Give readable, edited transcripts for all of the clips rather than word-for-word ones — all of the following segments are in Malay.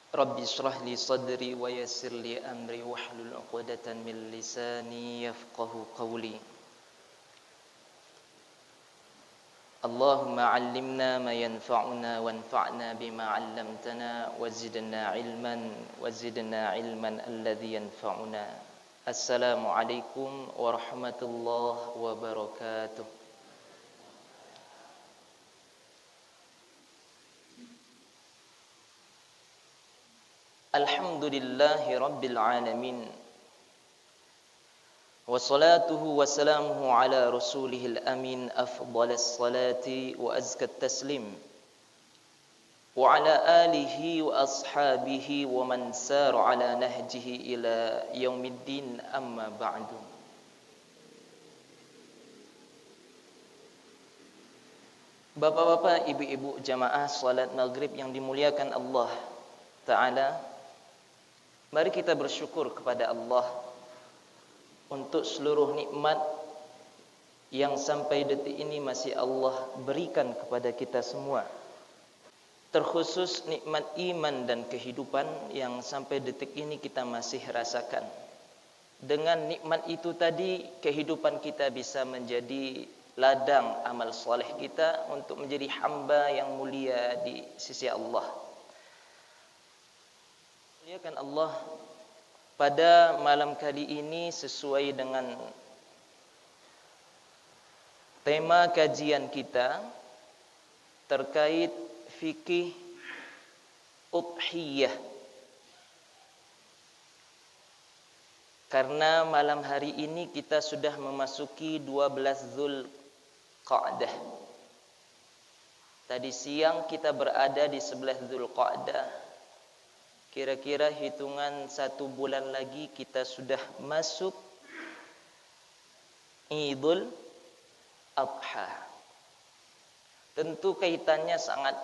Rabbi shrah li sadri wa yassir li amri wahlul 'uqdatam min lisani yafqahu qawli. Allahumma 'allimna ma yanfa'una wanfa'na bima 'allamtana wa zidna ilman alladhi yanfa'una. Assalamu alaikum warahmatullahi wabarakatuh. Alhamdulillahi rabbil alamin. Wassalatuhu wassalamuhu ala rasulihil amin afdalas salati wa azkat taslim. Wa ala alihi wa ashabihi wa man sar ala nahjihi ila yaumiddin amma ba'du. Bapak-bapak, ibu-ibu jamaah salat maghrib yang dimuliakan Allah Ta'ala, mari kita bersyukur kepada Allah untuk seluruh nikmat yang sampai detik ini masih Allah berikan kepada kita semua. Terkhusus nikmat iman dan kehidupan yang sampai detik ini kita masih rasakan. Dengan nikmat itu tadi, kehidupan kita bisa menjadi ladang amal soleh kita untuk menjadi hamba yang mulia di sisi Allah. Muliakan Allah, pada malam kali ini sesuai dengan tema kajian kita terkait fikih udhiyah. Karena malam hari ini kita sudah memasuki 12 Dzulqa'dah. Tadi siang kita berada di 11 Dzulqa'dah. Kira-kira hitungan 1 bulan lagi kita sudah masuk Idul Adha. Tentu kaitannya sangat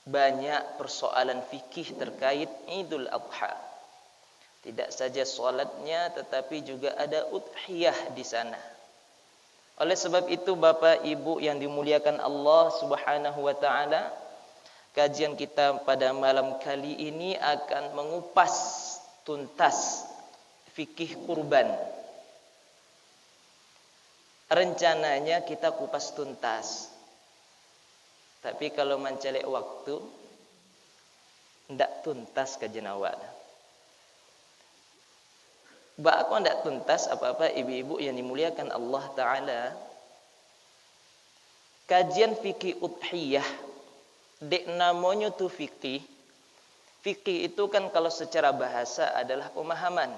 banyak persoalan fikih terkait Idul Adha. Tidak saja salatnya tetapi juga ada udhiyah di sana. Oleh sebab itu Bapak Ibu yang dimuliakan Allah Subhanahu wa taala, kajian kita pada malam kali ini akan mengupas tuntas fikih kurban. Rencananya kita kupas tuntas. Tapi kalau mencelek waktu, tidak tuntas kajian awal. Aku tidak tuntas apa-apa ibu-ibu yang dimuliakan Allah Ta'ala. Kajian fikih udhiyah, dek namanya tu fikih. Fikih itu kan kalau secara bahasa adalah pemahaman.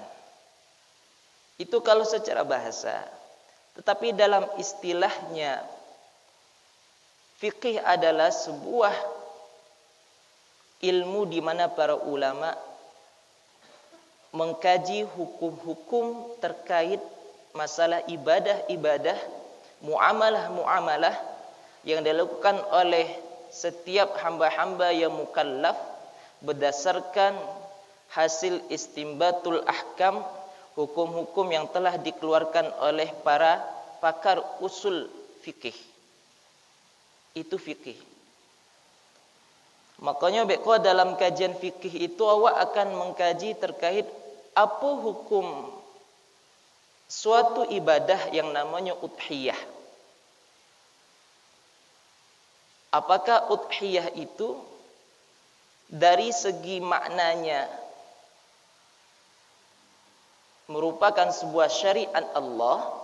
Itu kalau secara bahasa. Tetapi dalam istilahnya, fikih adalah sebuah ilmu di mana para ulama mengkaji hukum-hukum terkait masalah ibadah-ibadah, muamalah-muamalah yang dilakukan oleh setiap hamba-hamba yang mukallaf berdasarkan hasil istimbatul ahkam, hukum-hukum yang telah dikeluarkan oleh para pakar usul fikih. Itu fikih. Makanya beko dalam kajian fikih itu awak akan mengkaji terkait apa hukum suatu ibadah yang namanya udhiyah. Apakah udhiyah itu dari segi maknanya merupakan sebuah syariat Allah,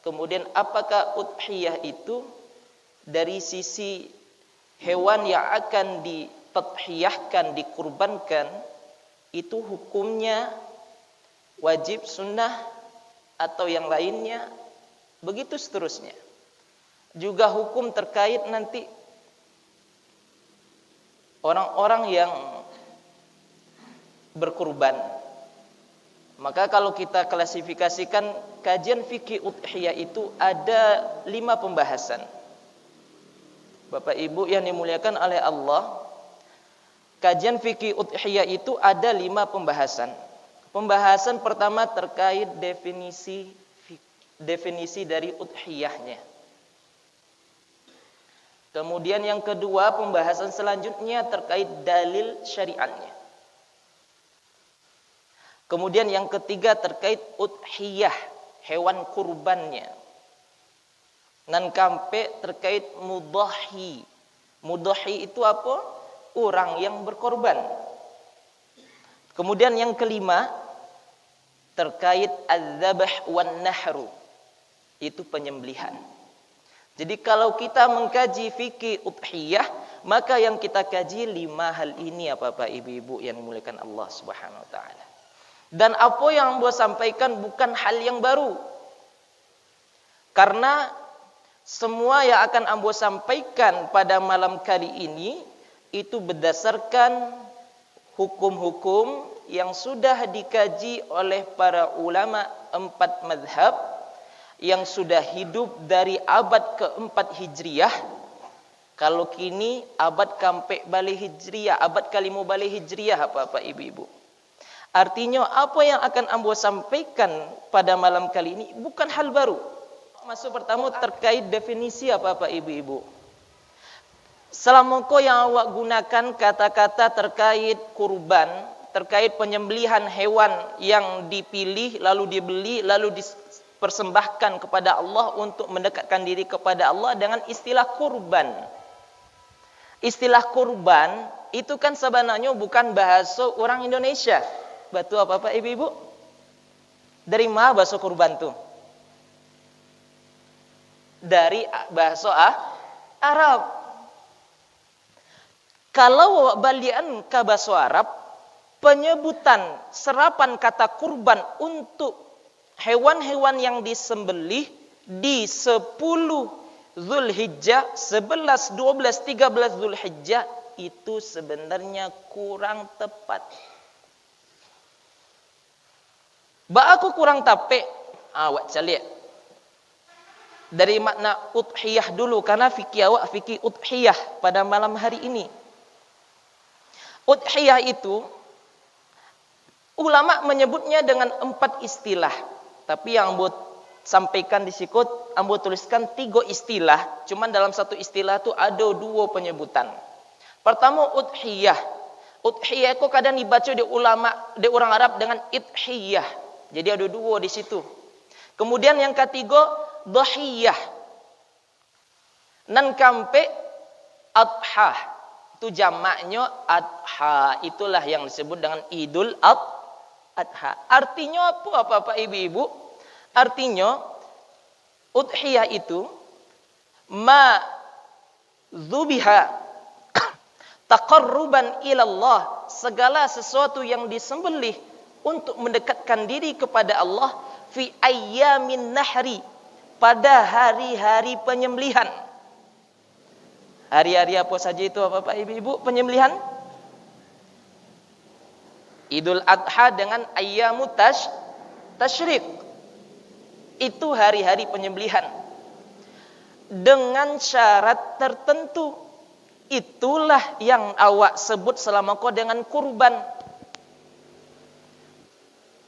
kemudian apakah udhiyah itu dari sisi hewan yang akan ditadhiyahkan, dikurbankan, itu hukumnya wajib, sunnah, atau yang lainnya, begitu seterusnya. Juga hukum terkait nanti orang-orang yang berkurban. Maka kalau kita klasifikasikan kajian fikih udhiyah itu ada 5 pembahasan. Bapak Ibu yang dimuliakan oleh Allah, kajian fikih udhiyah itu ada 5 pembahasan. Pembahasan pertama terkait definisi dari udhiyahnya. Kemudian yang kedua, pembahasan selanjutnya terkait dalil syariatnya. Kemudian yang ketiga terkait udhiyah, hewan kurbannya. Nan kampe terkait mudahi. Mudahi itu apa? Orang yang berkorban. Kemudian yang kelima terkait az-zabh wan nahru. Itu penyembelihan. Jadi kalau kita mengkaji fikih udhiyah, maka yang kita kaji 5 hal ini ya Bapak Ibu-ibu yang dimuliakan Allah Subhanahu wa taala. Dan apa yang Ambo sampaikan bukan hal yang baru. Karena semua yang akan Ambo sampaikan pada malam kali ini itu berdasarkan hukum-hukum yang sudah dikaji oleh para ulama 4 mazhab yang sudah hidup dari abad ke-4 Hijriyah. Kalau kini abad kampe balik Hijriyah, abad ke-5 balik Hijriyah Bapak Ibu-ibu. Artinya apa yang akan Ambo sampaikan pada malam kali ini bukan hal baru. Masuk pertama terkait definisi Bapak Ibu-ibu. Selama kau yang awak gunakan kata-kata terkait kurban, terkait penyembelihan hewan yang dipilih, lalu dibeli, lalu dipersembahkan kepada Allah untuk mendekatkan diri kepada Allah dengan istilah kurban. Istilah kurban itu kan sebenarnya bukan bahasa orang Indonesia. Betul apa Ibu-ibu? Dari mana bahasa kurban tuh? Dari bahasa Arab. Kalau balian ke bahasa Arab, penyebutan serapan kata kurban untuk hewan-hewan yang disembelih di 10 Zulhijjah, 11, 12, 13 Zulhijjah itu sebenarnya kurang tepat. Ba aku kurang tape, awak calik. Dari makna udhiyah dulu karena fikih awak fikih udhiyah pada malam hari ini. Udhiyah itu ulama menyebutnya dengan 4 istilah. Tapi yang Ambo sampaikan di sikut, Ambo tuliskan 3 istilah. Cuman dalam satu istilah itu ada 2 penyebutan. Pertama udhiyah. Udhiyah itu kadang dibaca di ulama, di orang Arab dengan idhiyah. Jadi ada 2 di situ. Kemudian yang ketiga dhahiyah. Nan kampe adha. Itu jamaknya adha. Itulah yang disebut dengan Idul Adha. Artinya apa Bapak Ibu-ibu? Artinya udhiyah itu ma dzubiha taqarruban ilallah, segala sesuatu yang disembelih untuk mendekatkan diri kepada Allah fi ayyamin nahri, pada hari-hari penyembelihan. Hari-hari apa saja itu Bapak Ibu-ibu penyembelihan? Idul Adha dengan ayyamut tasyrik. Itu hari-hari penyembelihan. Dengan syarat tertentu. Itulah yang awak sebut selama kau dengan kurban.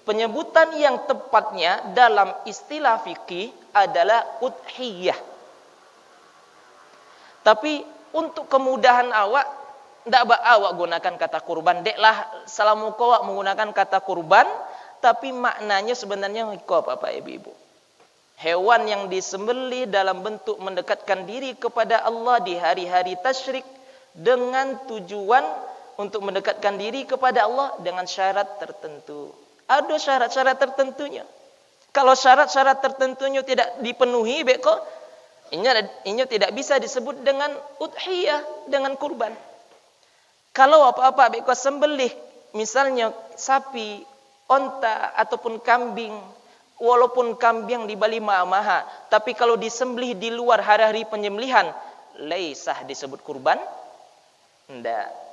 Penyebutan yang tepatnya dalam istilah fikih adalah udhiyah. Tapi untuk kemudahan awak, tidak awak gunakan kata kurban. Deklah selama kau awak menggunakan kata kurban, tapi maknanya sebenarnya kau Bapak Ibu. Hewan yang disembelih dalam bentuk mendekatkan diri kepada Allah di hari-hari tasyrik dengan tujuan untuk mendekatkan diri kepada Allah dengan syarat tertentu. Ada syarat-syarat tertentunya. Kalau syarat-syarat tertentunya tidak dipenuhi, beko, ini tidak bisa disebut dengan udhiyah, dengan kurban. Kalau apa-apa beko sembelih, misalnya sapi, onta ataupun kambing, walaupun kambing di Bali maha, tapi kalau disembelih di luar hari-hari penyembelihan, laisah disebut kurban? Tidak.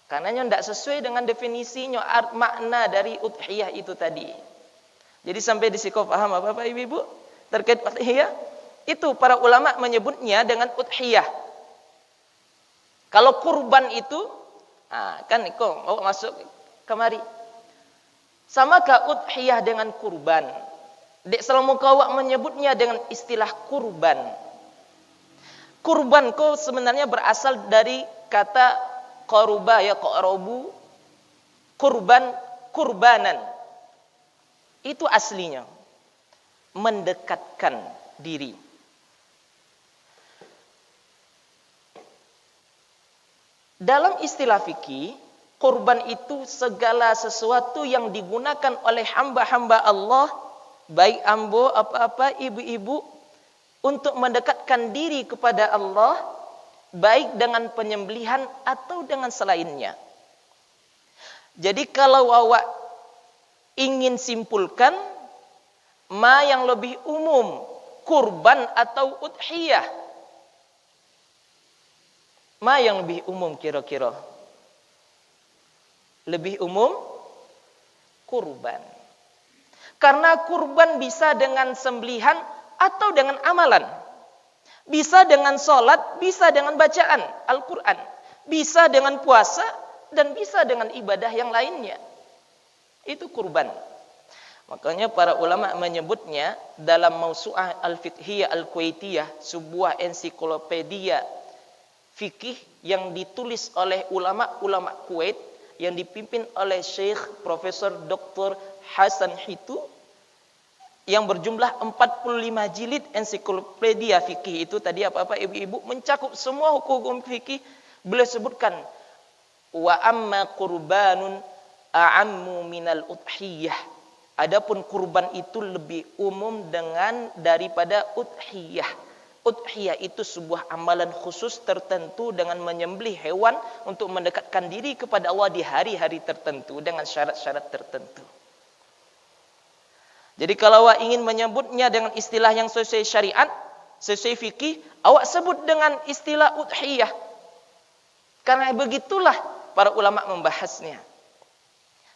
Karenanya tidak sesuai dengan definisinya, makna dari udhiyah itu tadi. Jadi sampai di sini paham Bapak Ibu terkait udhiyah? Itu para ulama menyebutnya dengan udhiyah. Kalau kurban itu, kan kok mau masuk kemari. Samakah udhiyah dengan kurban? Dek selama kau menyebutnya dengan istilah kurban. Kurban kau sebenarnya berasal dari kata qaruba ya qarabu, kurban, kurbanan. Itu aslinya. Mendekatkan diri. Dalam istilah fikih, kurban itu segala sesuatu yang digunakan oleh hamba-hamba Allah, baik ambo, apa-apa, ibu-ibu, untuk mendekatkan diri kepada Allah, baik dengan penyembelihan atau dengan selainnya. Jadi kalau awak ingin simpulkan, ma yang lebih umum, kurban atau udhiyah. Ma yang lebih umum kira-kira? Lebih umum kurban. Karena kurban bisa dengan sembelihan atau dengan amalan. Bisa dengan sholat, bisa dengan bacaan Al-Quran. Bisa dengan puasa, dan bisa dengan ibadah yang lainnya. Itu kurban. Makanya para ulama menyebutnya dalam Mausu'ah Al-Fiqhiyah Al-Kuwaitiyah, sebuah ensiklopedia fikih yang ditulis oleh ulama-ulama Kuwait, yang dipimpin oleh Syekh Profesor Dr. Hasan Hitu, yang berjumlah 45 jilid ensiklopedia fikih itu tadi apa-apa ibu-ibu mencakup semua hukum fikih. Beliau sebutkan wa amma qurbanun a'ammu minal udhiyah. Adapun kurban itu lebih umum daripada udhiyah. Udhiyah itu sebuah amalan khusus tertentu dengan menyembelih hewan untuk mendekatkan diri kepada Allah di hari-hari tertentu dengan syarat-syarat tertentu. Jadi kalau awak ingin menyebutnya dengan istilah yang sesuai syariat, sesuai fikih, awak sebut dengan istilah udhiyah. Karena begitulah para ulama membahasnya.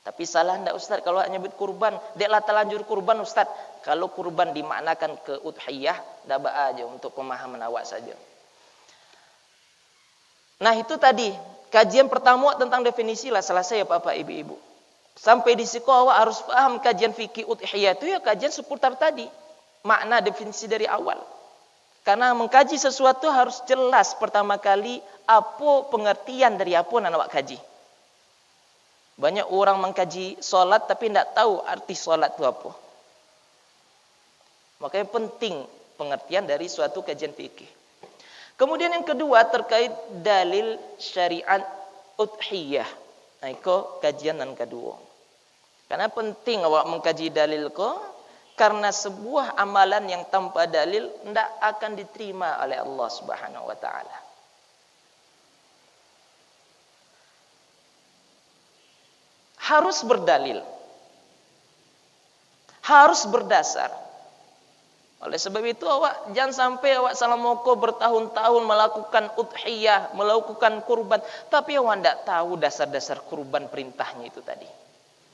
Tapi salah enggak Ustaz kalau nyebut kurban? Deklah terlanjur kurban Ustaz. Kalau kurban dimaknakan ke udhiyah, dabak aja untuk pemahaman awak saja. Nah itu tadi, kajian pertama tentang definisi lah selesai ya Bapak Ibu-Ibu. Sampai di situ awak harus paham kajian fikih udhiyah itu ya kajian seputar tadi. Makna definisi dari awal. Karena mengkaji sesuatu harus jelas pertama kali apa pengertian dari apa yang awak kaji. Banyak orang mengkaji solat tapi tidak tahu arti solat itu apa. Makanya penting pengertian dari suatu kajian fikih. Kemudian yang kedua terkait dalil syariat udhiyah. Nah, itu kajian yang kedua. Karena penting awak mengkaji dalil ko, karena sebuah amalan yang tanpa dalil tidak akan diterima oleh Allah Subhanahu wa taala. Harus berdalil. Harus berdasar. Oleh sebab itu awak jangan sampai awak salah moko bertahun-tahun melakukan udhiyah, melakukan kurban, tapi awak tidak tahu dasar-dasar kurban perintahnya itu tadi.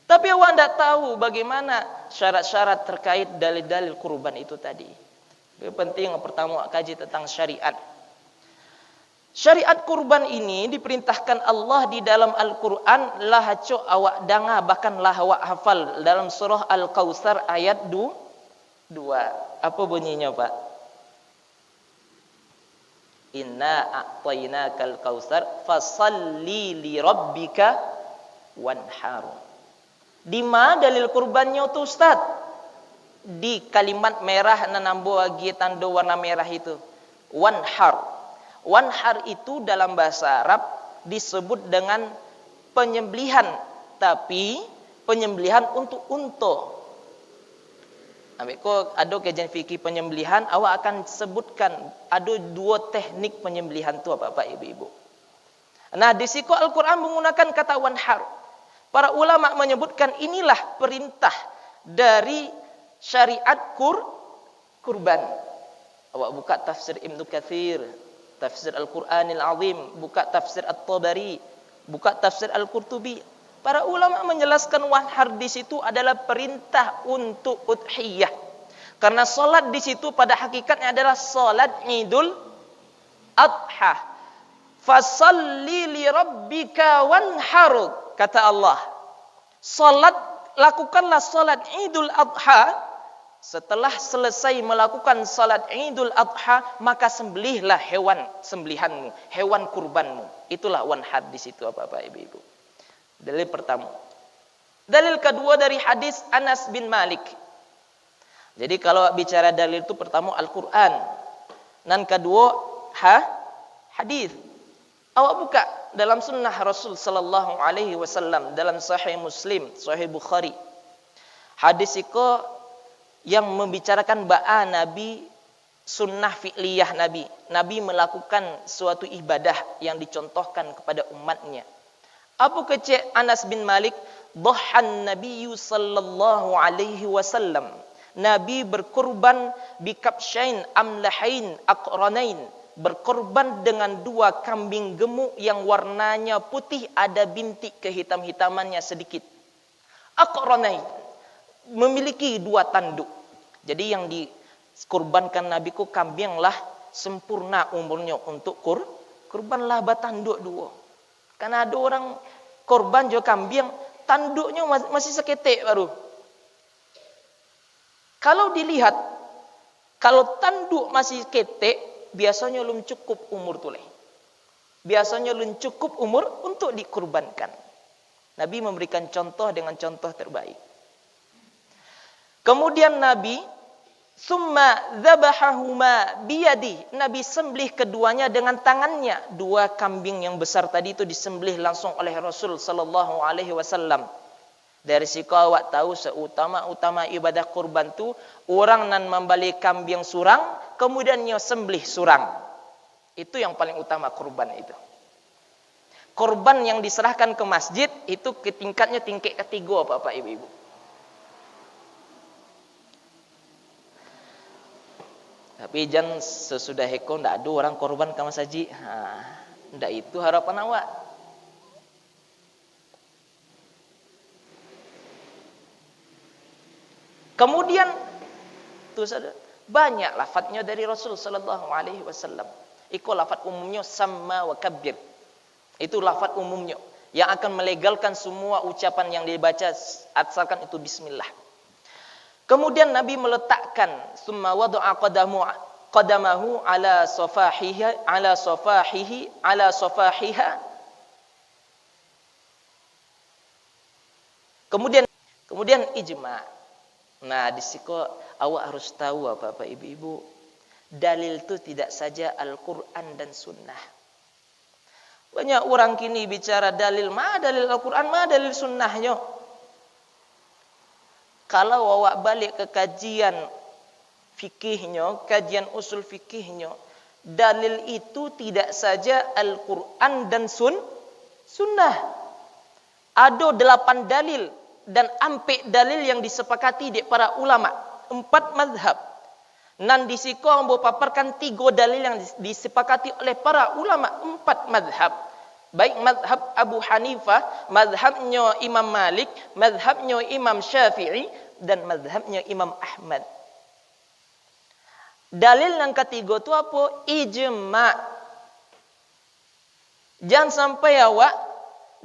Tapi awak tidak tahu bagaimana syarat-syarat terkait dalil-dalil kurban itu tadi. Yang penting yang pertama awak kaji tentang syariat. Syariat kurban ini diperintahkan Allah di dalam Al-Quran, lahaco awak danga bahkan lah awak hafal dalam surah Al-Kautsar ayat 2. Apa bunyinya Pak? Inna a'tainakal kautsar fasalli li rabbika wanhar. Di mana dalil kurbannya tu Ustaz? Di kalimat merah nanambo lagi tanda warna merah itu. Wanhar. Wanhar itu dalam bahasa Arab disebut dengan penyembelihan, tapi penyembelihan untuk unta. Ambil ada kajian fikih penyembelihan, awak akan sebutkan ada 2 teknik penyembelihan tu Bapak Ibu-ibu. Nah, di situ Al-Quran menggunakan kata wanhar. Para ulama menyebutkan inilah perintah dari syariat kurban. Awak buka tafsir Ibnu Katsir, tafsir Al-Quranil Azim, buka tafsir At-Tabari, buka tafsir Al-Qurtubi. Para ulama menjelaskan wanhar di situ adalah perintah untuk udhiyah. Karena solat di situ pada hakikatnya adalah solat Idul Adha. Fasalli li rabbika wanhar, kata Allah. Lakukanlah solat Idul Adha. Setelah selesai melakukan salat Idul Adha, maka sembelihlah hewan sembelihanmu, hewan kurbanmu. Itulah wanhar di situ Bapak Ibu. Dalil pertama. Dalil kedua dari hadis Anas bin Malik. Jadi kalau bicara dalil itu pertama Al-Quran. Dan kedua hadis. Awak buka dalam sunnah Rasul sallallahu alaihi wasallam, dalam Sahih Muslim, Sahih Bukhari. Hadis itu yang membicarakan ba'a Nabi, sunnah fi'liyah Nabi. Nabi melakukan suatu ibadah yang dicontohkan kepada umatnya. Apa kecek Anas bin Malik? Dhahan Nabiyyu sallallahu alaihi wasallam. Nabi berkorban bikabshain amlahain aqranain. Berkorban dengan 2 kambing gemuk yang warnanya putih, ada bintik kehitam-hitamannya sedikit. Aqranain, memiliki 2 tanduk. Jadi yang dikurbankan Nabi ku kambing lah sempurna umurnya untuk kurbanlah batanduk 2. Karena ada orang korban jo kambing tanduknya masih seketek baru. Kalau dilihat, kalau tanduk masih ketek, biasanya belum cukup umur tuleh. Biasanya belum cukup umur untuk dikurbankan. Nabi memberikan contoh dengan contoh terbaik. Kemudian Nabi summa dzabahahuma biyadi. Nabi sembelih keduanya dengan tangannya. 2 kambing yang besar tadi itu disembelih langsung oleh Rasul sallallahu alaihi wasallam. Dari situ awak tahu seutama-utama ibadah kurban tu orang nan membalik kambing surang, kemudian nyo sembelih surang. Itu yang paling utama kurban itu. Kurban yang diserahkan ke masjid itu tingkat ketiga Bapak Ibu. Tapi jangan sesudah heko ndak ada orang korban ke masjid. Ndak itu harapan awak. Kemudian itu banyak lafadznya dari Rasul sallallahu alaihi wasallam. Itu lafadz umumnya sama wa kabbir. Itu lafadz umumnya yang akan melegalkan semua ucapan yang dibaca asalkan itu bismillah. Kemudian Nabi meletakkan summa wada'a qadamahu ala safahiha. Kemudian ijma'. Nah, di situ awak harus tahu Bapak Ibu, dalil itu tidak saja Al-Quran dan Sunnah. Banyak orang kini bicara dalil, dalil Al-Quran, dalil Sunnahnya. Kalau awak balik ke kajian fikihnya, kajian usul fikihnya, dalil itu tidak saja Al-Quran dan Sunnah. Ada 8 dalil dan ampe dalil yang disepakati di para ulama, 4 mazhab. Nan di siku ambo paparkan 3 dalil yang disepakati oleh para ulama, 4 mazhab. Baik mazhab Abu Hanifah, mazhabnya Imam Malik, mazhabnya Imam Syafi'i, dan mazhabnya Imam Ahmad. Dalil yang ketiga itu apa? Ijma'. Jangan sampai awak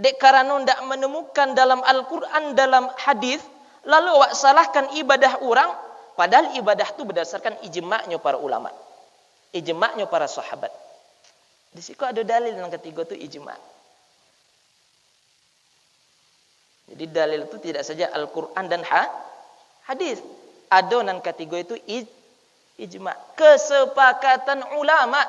dek karena ndak menemukan dalam Al-Quran, dalam hadis, lalu awak salahkan ibadah orang, padahal ibadah itu berdasarkan ijma'nya para ulama, ijma'nya para sahabat. Di situ ada dalil yang ketiga itu ijma'. Jadi dalil itu tidak saja Al-Quran dan hadis. Ada yang ketiga itu ijma', kesepakatan ulama.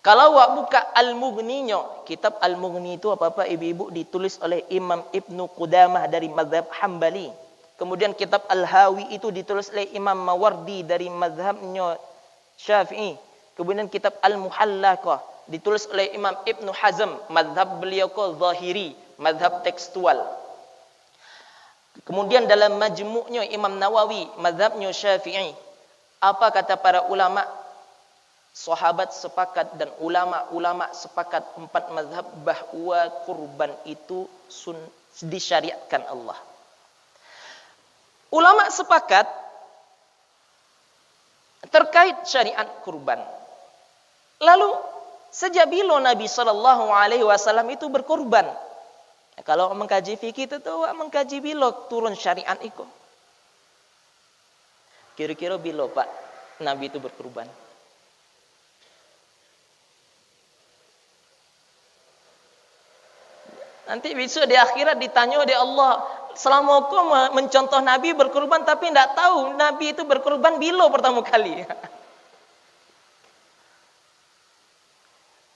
Kalau awak buka Al-Mughninya, kitab Al-Mughni itu apa-apa ibu-ibu ditulis oleh Imam Ibnu Qudamah dari mazhab Hambali. Kemudian kitab Al-Hawi itu ditulis oleh Imam Mawardi dari mazhabnya Syafi'i. Kemudian kitab Al-Muhallaqah ditulis oleh Imam Ibnu Hazm, mazhab beliau ke Zahiri, mazhab tekstual. Kemudian dalam majmu'nya Imam Nawawi, mazhabnya Syafi'i. Apa kata para ulama? Sahabat sepakat dan ulama-ulama sepakat 4 mazhab bahwa kurban itu disyariatkan Allah. Ulama sepakat terkait syariat kurban. Lalu sejak bila Nabi SAW itu berkurban? Kalau mengkaji fikih itu mengkaji bila turun syariat itu. Kira-kira bila Pak Nabi itu berkurban? Nanti besok di akhirat ditanya oleh Allah, Selama kau mencontoh Nabi berkurban tapi tidak tahu Nabi itu berkurban bila pertama kali.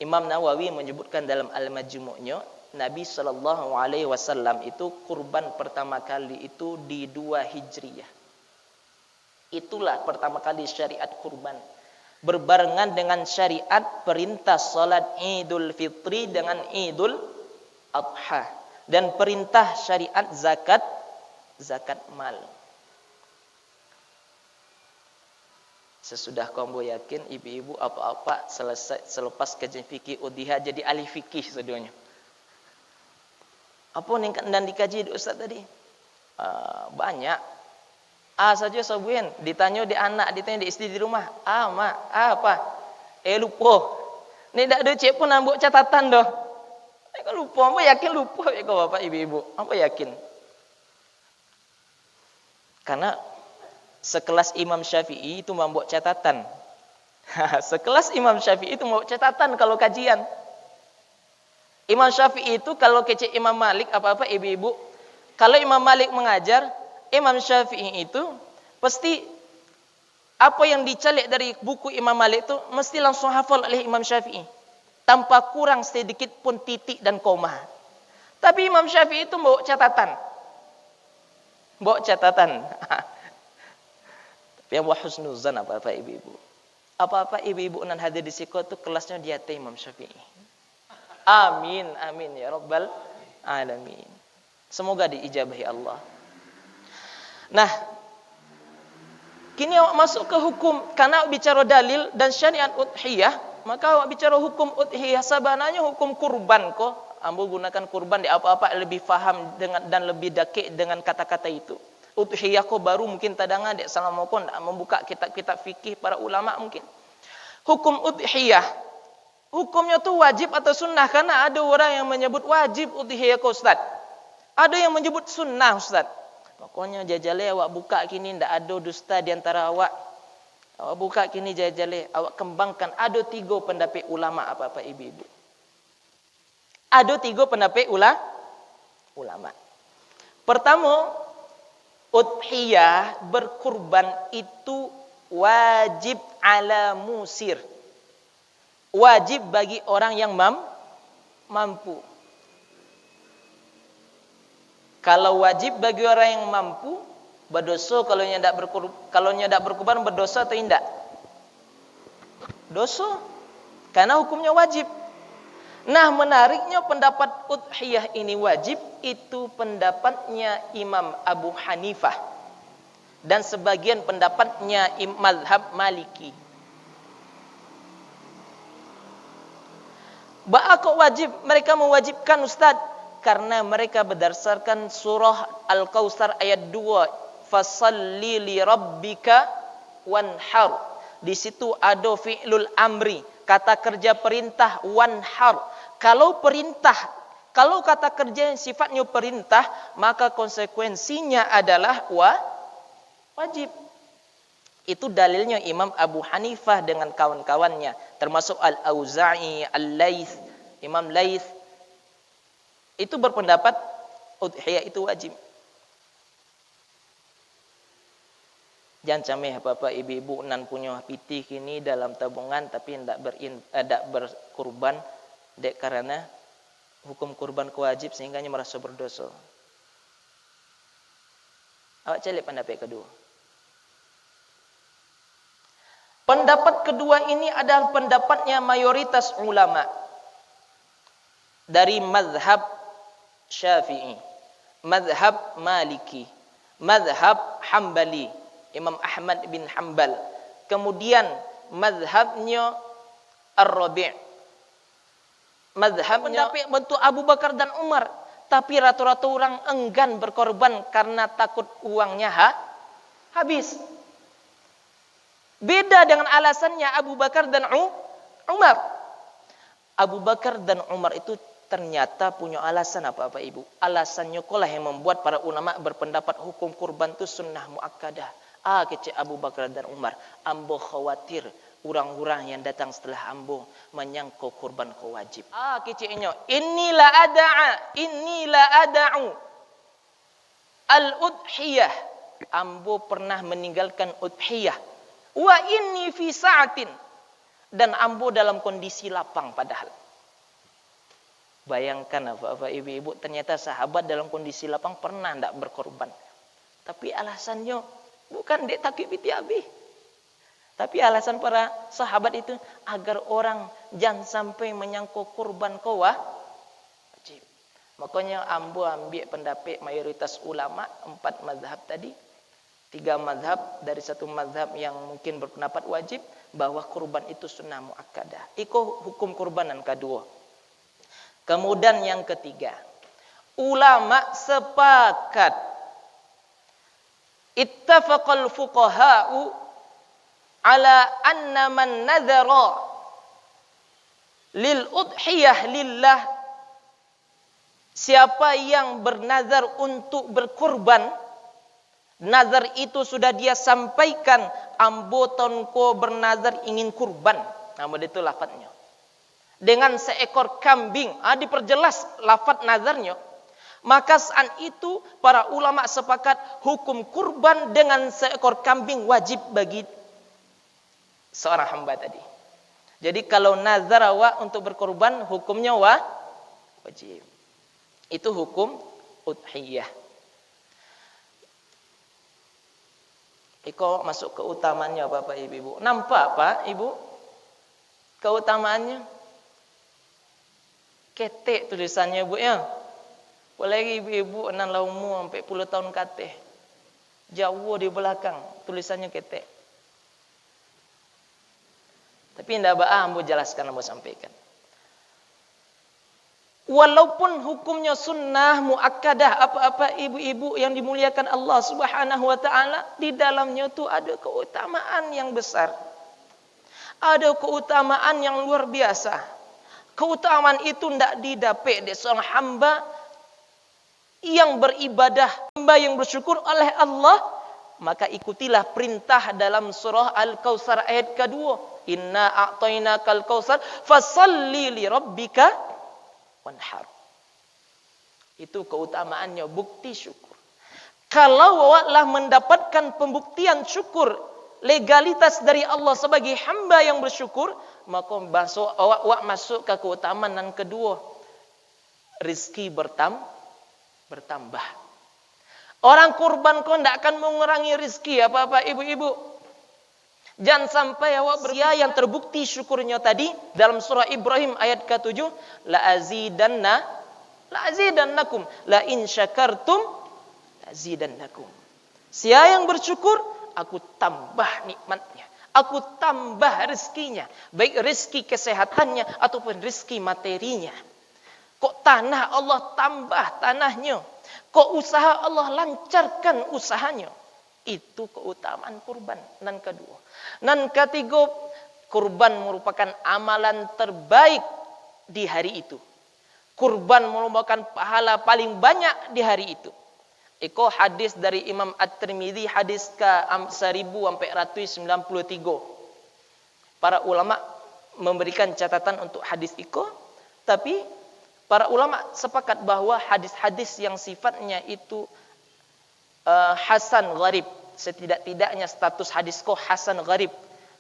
Imam Nawawi menyebutkan dalam Al-Majmu'-nya, Nabi SAW itu kurban pertama kali itu di 2 Hijriyah. Itulah pertama kali syariat kurban. Berbarengan dengan syariat perintah salat Idul Fitri dengan Idul Adha. Dan perintah syariat zakat mal. Sesudah kamu yakin ibu-ibu apa-apa selesai selepas kajian fikih udhiyah jadi ahli fikih seduanya. Apa yang dan dikaji Ustaz tadi? Banyak. Saja sabuin ditanya di anak, ditanya di istri di rumah. Mak, apa? Lupa. Ni dak ada cik pun ambil catatan dah. Kau lupa, apa yakin lupa ya kau bapak ibu-ibu? Apa yakin? Karena sekelas Imam Syafi'i itu membuat catatan. Sekelas Imam Syafi'i itu membuat catatan kalau kajian. Imam Syafi'i itu kalau kecil Imam Malik apa-apa ibu-ibu. Kalau Imam Malik mengajar, Imam Syafi'i itu pasti apa yang dicalik dari buku Imam Malik itu mesti langsung hafal oleh Imam Syafi'i. Tanpa kurang sedikit pun titik dan koma. Tapi Imam Syafi'i itu bawa catatan. Bawa catatan. Tapi yang husnuzan apa-apa ibu-ibu. Apa-apa ibu-ibu nan hadir di siko itu kelasnya di atas Imam Syafi'i. Amin, amin ya Rabbal Alamin. Semoga diijabahi Allah. Nah, kini awak masuk ke hukum. Karena awak bicara dalil dan syariat udhiyah, maka awak bicara hukum udhiyah. Sebenarnya hukum kurban kok. Ambo gunakan kurban di apa-apa lebih faham dengan dan lebih dakik dengan kata-kata itu. Udhiyah kok baru mungkin tadangan dek salamokon membuka kitab-kitab fikih para ulama mungkin. Hukum udhiyah. Hukumnya tu wajib atau sunnah? Karena ada orang yang menyebut wajib udhiyah kok Ustaz. Ada yang menyebut sunnah Ustaz. Pokoknya jajale awak buka kini ndak ada dusta di antara awak. Awak buka kini jajale, awak kembangkan. Ada 3 pendapat ulama apa-apa ibu-ibu. Ada 3 pendapat ulama. Pertama, udhiyah berkurban itu wajib ala musir. Wajib bagi orang yang mampu. Kalau wajib bagi orang yang mampu, berdosa kalau ndak berkurban berdosa atau tidak? Dosa. Karena hukumnya wajib. Nah, menariknya pendapat udhiyah ini wajib itu pendapatnya Imam Abu Hanifah dan sebagian pendapatnya mazhab Maliki. Kok wajib? Mereka mewajibkan Ustaz karena mereka berdasarkan surah Al-Kautsar ayat 2, fasalli li rabbika wanhar. Di situ ada fi'lul amri, kata kerja perintah wanhar. Kalau kata kerja yang sifatnya perintah, maka konsekuensinya adalah wajib. Itu dalilnya Imam Abu Hanifah dengan kawan-kawannya, termasuk Al-Auza'i, Al-Laits, Imam Laits. Itu berpendapat udhiyah itu wajib. Jangan cameh apa-apa ibu-ibu nan punya piti kini dalam tabungan tapi hendak berkurban dek karena hukum kurban kewajib sehingga merasa berdosa. Awak cari pendapat kedua. Pendapat kedua ini adalah pendapatnya mayoritas ulama dari mazhab Syafi'i, mazhab Maliki, mazhab Hambali, Imam Ahmad bin Hanbal. Kemudian mazhabnya Ar-Rabi'. Mazhabnya pendapat bentuk Abu Bakar dan Umar, tapi rata-rata orang enggan berkorban karena takut uangnya habis. Beda dengan alasannya Abu Bakar dan Umar. Abu Bakar dan Umar itu ternyata punya alasan apa-apa ibu. Alasannya kolah yang membuat para ulama berpendapat hukum kurban itu sunnah muakkadah. Kecil Abu Bakar dan Umar. Ambo khawatir orang-orang yang datang setelah ambo menyangka kurban ko wajib. Kecilnya inilah ada'u. al-udhiyah. Ambo pernah meninggalkan udhiyah. Wa inni fi sa'atin. Dan ambo dalam kondisi lapang padahal. Bayangkan apa ibu-ibu, ternyata sahabat dalam kondisi lapang pernah tidak berkorban. Tapi alasannya bukan dek takut biti habis. Tapi alasan para sahabat itu agar orang jangan sampai menyangkut kurban kau wajib. Makanya ambo ambil pendapat mayoritas ulama 4 mazhab tadi. 3 mazhab dari 1 mazhab yang mungkin berpendapat wajib bahwa kurban itu sunnah muakkadah. Iko hukum kurbanan kedua. Kemudian yang ketiga, ulama sepakat, ittafaqal fuqaha'u ala anna man nadhara lil udhiyah lillah, siapa yang bernazar untuk berkurban, nazar itu sudah dia sampaikan, ambo tonko bernazar ingin kurban. Nama itu lafadznya. Dengan seekor kambing, diperjelas lafadz nazarnya. Maka saat itu para ulama sepakat hukum kurban dengan seekor kambing wajib bagi seorang hamba tadi. Jadi kalau nazar untuk berkorban hukumnya wajib. Itu hukum udhiyah. Iko masuk keutamaannya Bapak Ibu. Nampak Pak Ibu keutamaannya? Ketek tulisannya Bu ya. Apalagi ibu-ibu anak laumu sampai puluh tahun kateh. Jauh di belakang tulisannya ketek. Tapi tidak ambo jelaskan, ambo sampaikan. Walaupun hukumnya sunnah muakkadah, apa-apa ibu-ibu yang dimuliakan Allah Subhanahu wa taala, di dalamnya itu ada keutamaan yang besar. Ada keutamaan yang luar biasa. Keutamaan itu tidak didapat dari seorang hamba yang beribadah, hamba yang bersyukur oleh Allah. Maka ikutilah perintah dalam surah Al-Kautsar ayat kedua. Inna a'tainakal kautsar fasalli li rabbika wanhar. Itu keutamaannya, bukti syukur. Kalau awaklah mendapatkan pembuktian syukur, legalitas dari Allah sebagai hamba yang bersyukur, maka awak masuk ke keutamaan yang kedua. Rizki bertambah. Orang kurban kau tidak akan mengurangi rizki apa-apa ibu-ibu. Jangan sampai awak beria yang terbukti syukurnya tadi dalam surah Ibrahim ayat ke-7, la azidannakum la in syakartum la azidannakum. Siapa yang bersyukur, aku tambah nikmatnya, aku tambah rezekinya, baik rezeki kesehatannya ataupun rezeki materinya. Kok tanah Allah tambah tanahnya, kok usaha Allah lancarkan usahanya. Itu keutamaan kurban. Dan kedua, dan ketiga, kurban merupakan amalan terbaik di hari itu. Kurban merupakan pahala paling banyak di hari itu. Iko hadis dari Imam At-Tirmidzi, hadis ke-1493. Para ulama memberikan catatan untuk hadis iko, tapi para ulama sepakat bahwa hadis-hadis yang sifatnya itu hasan gharib, setidak-tidaknya status hadis ko hasan gharib.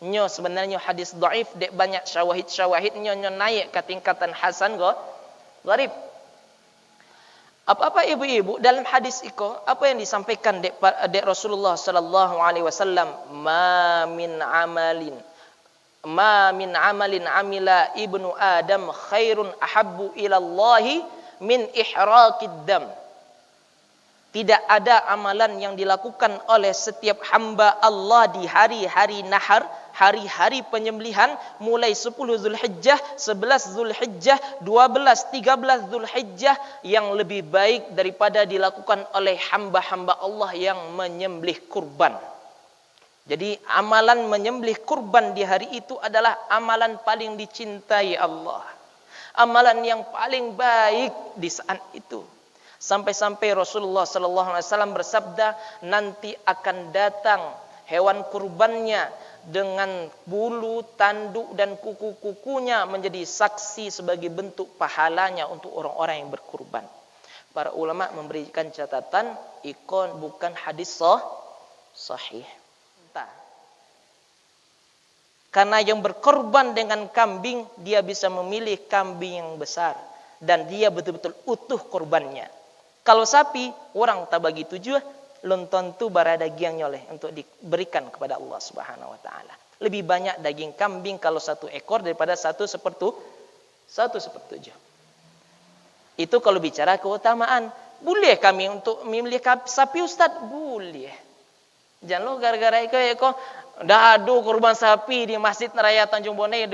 Nyo sebenarnya hadis dhaif, dek banyak syawahid-syawahidnya nyo naik ke tingkatan hasan gharib. Apa-apa ibu-ibu dalam hadis iko, apa yang disampaikan dek Rasulullah sallallahu alaihi wasallam, ma min amalin amila ibnu Adam khairun ahabbu ilallahi min ihraqid dam. Tidak ada amalan yang dilakukan oleh setiap hamba Allah di hari-hari nahar, hari-hari penyembelihan, mulai 10 Zulhijjah, 11 Zulhijjah, 12, 13 Zulhijjah, yang lebih baik daripada dilakukan oleh hamba-hamba Allah yang menyembelih kurban. Jadi amalan menyembelih kurban di hari itu adalah amalan paling dicintai Allah. Amalan yang paling baik di saat itu. Sampai-sampai Rasulullah sallallahu alaihi wasallam bersabda, nanti akan datang hewan kurbannya dengan bulu, tanduk dan kuku-kukunya menjadi saksi sebagai bentuk pahalanya untuk orang-orang yang berkurban. para ulama memberikan catatan ikon bukan hadis sahih. Entah. Karena yang berkorban dengan kambing, dia bisa memilih kambing yang besar dan dia betul-betul utuh korbannya. Kalau sapi, orang tak bagi tujuh, lonton tu bara daging nyoleh untuk diberikan kepada Allah Subhanahu wa taala. Lebih banyak daging kambing kalau 1 ekor daripada 1/7. Itu kalau bicara keutamaan. Boleh kami untuk memilih sapi Ustaz? Boleh. Jangan lo gara-gara iko dah adu korban sapi di Masjid Raya Tanjung Bonai.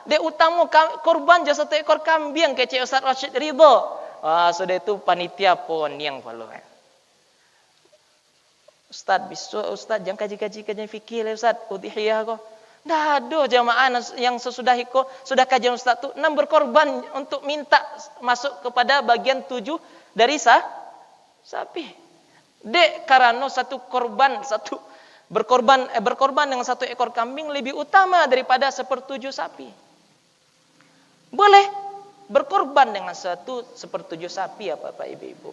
Dia utama korban jasa 1 ekor kambing kece Ustaz Rashid Ridho. Sudah itu panitia pun yang follow. Ustaz jangan kaji-kaji fikir Ustaz udhiyah kok. Dah ada jamaah yang sesudah itu sudah kajian Ustaz tu berkorban untuk minta masuk kepada bagian 7 dari sapi. Dek karena berkorban dengan 1 ekor kambing lebih utama daripada 1/7 sapi. Boleh berkorban dengan 1/7 sapi ya Bapak Ibu.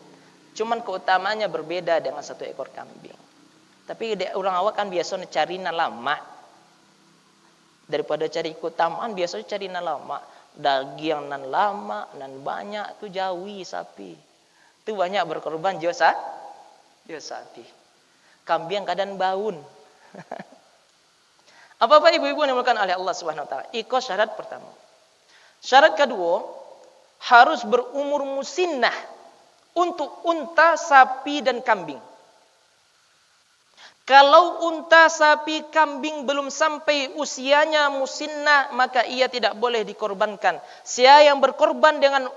Cuman keutamaannya berbeda dengan 1 ekor kambing. Tapi orang awak kan biasanya cari lama. Daripada cari keutamaan biasanya cari lama. Daging nan lama, nan banyak tu jawi sapi. Tu banyak berkorban jo sapi. Kambing kadang baun. Apa ibu-ibu yang dimulakan oleh Allah Subhanahu wa taala? Iko syarat pertama. Syarat kedua, harus berumur musinnah untuk unta, sapi dan kambing. Kalau unta, sapi, kambing belum sampai usianya musinnah, maka ia tidak boleh dikorbankan. Siapa yang berkorban dengan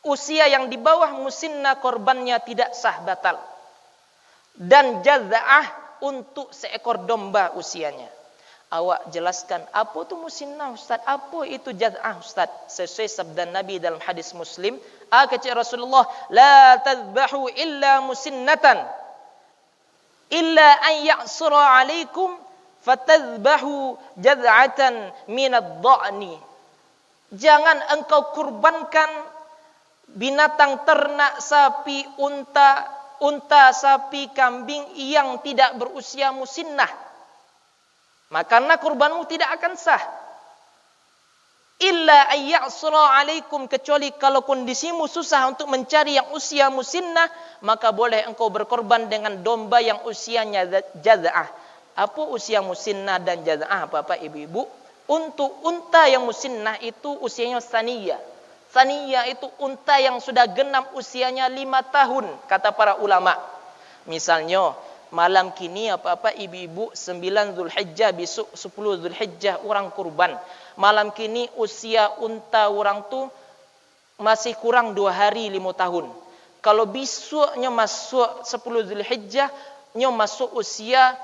usia yang di bawah musinnah, korbannya tidak sah, batal. Dan jaz'ah untuk seekor domba usianya. Awak jelaskan apa itu musinnah Ustaz? Apa itu jaz'ah Ustaz? Sesuai sabda Nabi dalam hadis Muslim, kata Rasulullah, la tadhbahu illa musinnatan illa an ya'sura alaikum fatadhbahu jaz'atan minad dha'ni. Jangan engkau kurbankan binatang ternak, sapi, unta, sapi, kambing yang tidak berusia musinnah. Maka kurbanmu tidak akan sah. Illa ayya'sura alaikum, kecuali kalau kondisimu susah untuk mencari yang usia musinnah, maka boleh engkau berkorban dengan domba yang usianya jaz'ah. Apa usia musinnah dan jaz'ah Bapak Ibu-ibu? Untuk unta yang musinnah itu usianya saniyah. Saniyah itu unta yang sudah genap usianya 5 tahun, kata para ulama. Misalnya malam kini apa-apa ibu-ibu 9 Zulhijjah, besok 10 Zulhijjah orang kurban. Malam kini usia unta orang tu masih kurang 2 hari 5 tahun. Kalau besoknya masuk 10 Zulhijjah, nya masuk usia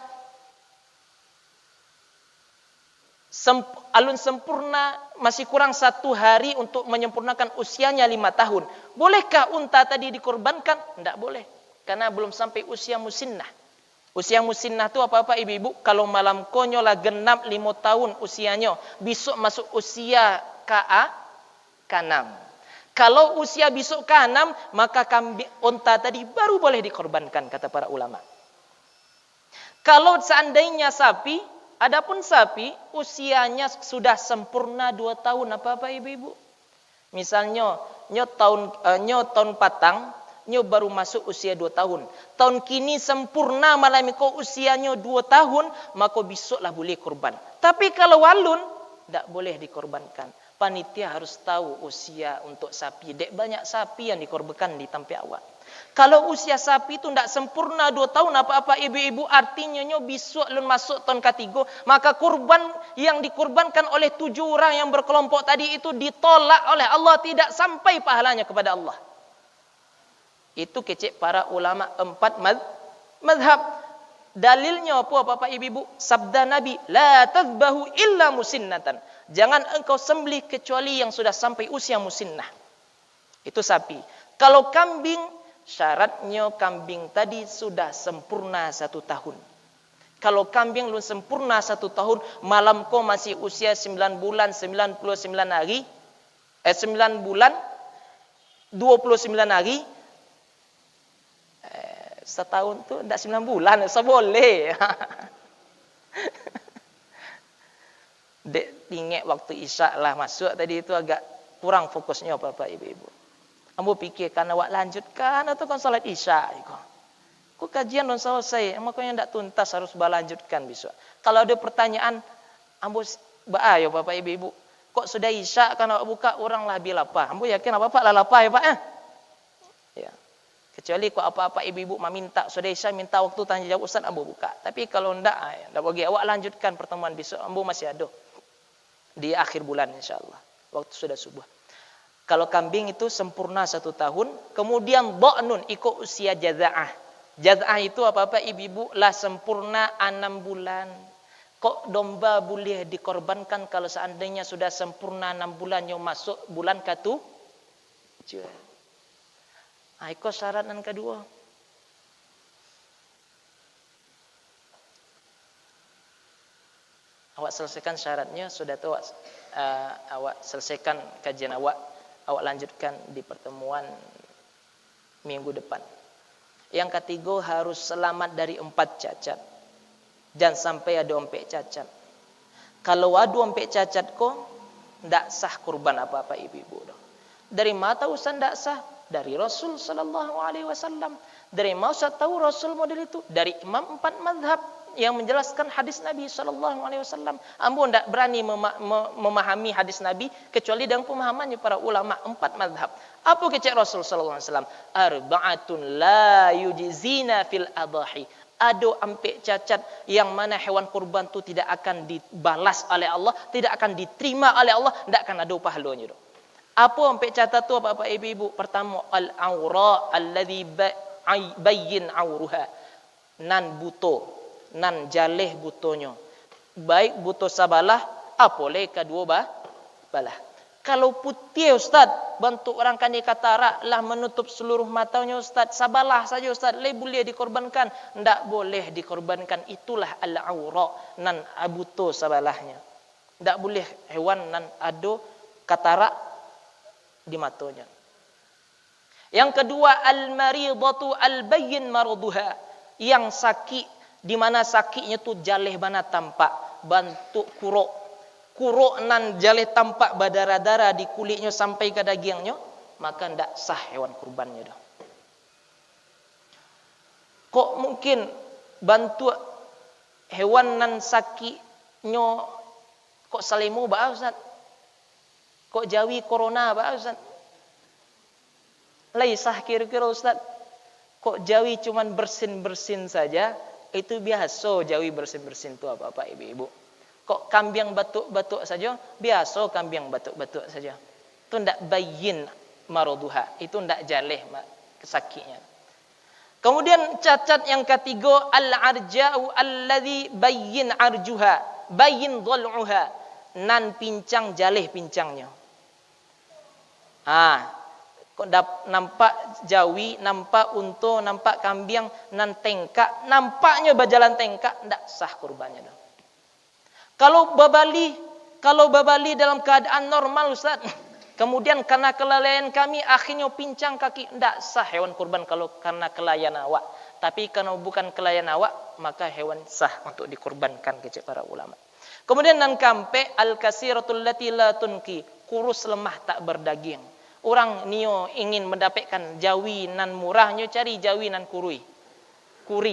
alun sempurna, masih kurang 1 hari untuk menyempurnakan usianya 5 tahun. Bolehkah unta tadi dikorbankan? Tidak boleh, karena belum sampai usia musinnah. Usia musinnah itu apa-apa ibu-ibu, kalau malam konyola genap 5 tahun usianya, besok masuk usia K6. Kalau usia besok K6, maka unta tadi baru boleh dikorbankan, kata para ulama. Kalau seandainya sapi, adapun sapi usianya sudah sempurna 2 tahun apa-apa ibu-ibu. Misalnya nyo tahun patang, nyo baru masuk usia 2 tahun. Tahun kini sempurna malam ko usianya 2 tahun, maka besoklah boleh korban. Tapi kalau walun, tidak boleh dikorbankan. Panitia harus tahu usia untuk sapi. Dek banyak sapi yang dikorbankan di tempat awak. Kalau usia sapi itu tidak sempurna 2 tahun apa-apa ibu-ibu, artinya nyo besok lun masuk tahun ketiga, maka kurban yang dikurbankan oleh 7 orang yang berkelompok tadi itu ditolak oleh Allah, tidak sampai pahalanya kepada Allah. Itu kecek para ulama 4 madhab. Dalilnya apa Bapak Ibu? Sabda Nabi, la tadhbahu illa musinnatan. Jangan engkau sembelih kecuali yang sudah sampai usia musinnah. Itu sapi. Kalau kambing, syaratnya kambing tadi sudah sempurna 1 tahun. Kalau kambing lu sempurna 1 tahun, malam kau masih usia 9 bulan 99 hari, 9 bulan 29 hari, Setahun tu ndak 9 bulan, boleh. Dek tinggal waktu isyak lah masuk tadi itu agak kurang fokusnya Bapak Ibu. Ambo fikirkan awak lanjutkan atau kan salat isyak iko. Kok kajian non selesai, makanya ndak tuntas harus berlanjutkan besok. Kalau ada pertanyaan, ambo ayo Bapak Ibu, kok sudah isyak kan awak buka orang lah bila apa? Ambo yakin apa-apa lah lapar ya Pak Ya. Kecuali kok apa-apa ibu-ibu meminta sudah isyak minta waktu tanya jawab Ustaz ambo buka. Tapi kalau ndak bagi awak lanjutkan pertemuan besok, ambo masih ada. Di akhir bulan insyaallah. Waktu sudah subuh. Kalau kambing itu sempurna 1 tahun, kemudian dha'nun ikut usia jaza'ah. Jaza'ah itu apa-apa ibu-ibu lah sempurna 6 bulan. Kok domba boleh dikorbankan kalau seandainya sudah sempurna 6 bulan yang masuk bulan ke-7? Ikut syarat yang kedua. Awak selesaikan syaratnya, sudah tahu awak selesaikan kajian awak lanjutkan di pertemuan minggu depan. Yang ketiga harus selamat dari 4 cacat. Jangan sampai ada 4 cacat. Kalau ada 4 cacat kok ndak sah kurban apa-apa ibu-ibu. Dari mata Ustaz ndak sah? Dari Rasul sallallahu alaihi wasallam. Dari mau Ustaz tahu Rasul model itu? Dari imam 4 mazhab yang menjelaskan hadis Nabi sallallahu alaihi wasallam. Ambo ndak berani memahami hadis Nabi kecuali dengan pemahamannya para ulama 4 mazhab. Apa kecek Rasul sallallahu alaihi wasallam? Arba'atun la yujzina fil adahi. Ada 4 cacat yang mana hewan kurban tu tidak akan dibalas oleh Allah, tidak akan diterima oleh Allah, ndak akan ada pahalanya. Apa 4 cacat tu Bapak Ibu? Pertama al-aura alladhi bayyin auruha. Nan buto, nan jaleh butonya. Baik buto sabalah, apoleh kedua balah. Kalau putih Ustaz, bentuk orang kani katarak lah menutup seluruh matanya Ustaz, sabalah saja Ustaz, boleh dikorbankan? Ndak boleh dikorbankan, itulah al-aura, nan buto sabalahnya. Ndak boleh hewan nan ada katarak di matanya. Yang kedua al-maridatu al-bayyin maraduha, yang sakit di mana sakitnya tu jaleh bana tampak, bentuk kuruk nan jaleh tampak berdarah-darah di kulitnya sampai ke dagingnya, maka ndak sah hewan kurbannya dah. Kok mungkin bantu hewan nan sakitnya kok salimu ba Ustaz? Kok jawi corona ba Ustaz? Laisah kira-kira Ustaz. Kok jawi cuman bersin-bersin saja? Itu biasa jawi bersin-bersin tu apa-apa ibu-ibu. Kok kambing batuk-batuk saja? Biasa kambing batuk-batuk saja. Itu ndak bayyin maraduha. Itu ndak jaleh sakitnya. Kemudian cacat yang ketiga al-arja'u alladhi bayyin arjuha, bayyin dhal'uha. Nan pincang jaleh pincangnya. Kok nampak jawi, nampak unta, nampak kambing nan tengkak, nampaknya berjalan tengkak, ndak sah kurbannya dah. Kalau babali dalam keadaan normal Ustaz, kemudian karena kelalaian kami akhirnya pincang kaki, ndak sah hewan kurban kalau karena kelalaian awak. Tapi kalau bukan kelalaian awak, maka hewan sah untuk dikurbankan kecek para ulama. Kemudian nan kampe al-kasiratul lati la tunki, kurus lemah tak berdaging. Orang nio ingin mendapatkan jawi nan murahnya, cari jawi nan kuri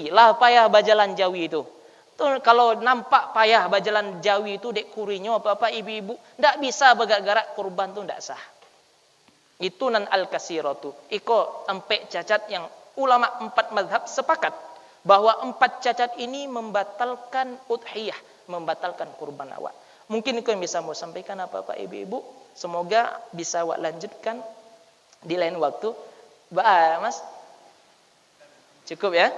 lah payah bajalan jawi itu. Tuh, kalau nampak payah bajalan jawi itu dek kurinya apa-apa ibu-ibu ndak bisa bergerak kurban tu ndak sah. Itu nan al-kasiratu. Iko 4 cacat yang ulama 4 mazhab sepakat bahwa 4 cacat ini membatalkan udhiyah, membatalkan kurban awak. Mungkin itu yang bisa mau sampaikan apa-apa ibu-ibu. Semoga bisa awak lanjutkan di lain waktu. Mas? Cukup ya?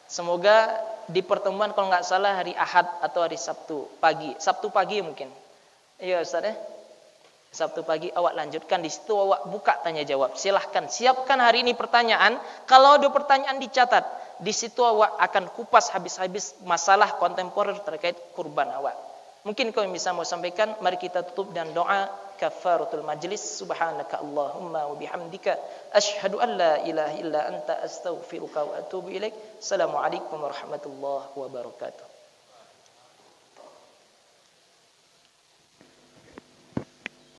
Semoga di pertemuan kalau nggak salah hari Ahad atau hari Sabtu pagi. Sabtu pagi mungkin. Iya Ustaz ya? Sabtu pagi awak lanjutkan, di situ awak buka tanya jawab. Silahkan siapkan hari ini pertanyaan. Kalau ada pertanyaan dicatat. Di situ awak akan kupas habis-habis masalah kontemporer terkait kurban awak. Mungkin kau yang bisa mau sampaikan. Mari kita tutup dengan doa kafaratul majlis. Subhanaka Allahumma wa bihamdika asyhadu an la ilaha illa anta astaghfiruka wa atubu ilaik. Assalamualaikum warahmatullahi wabarakatuh.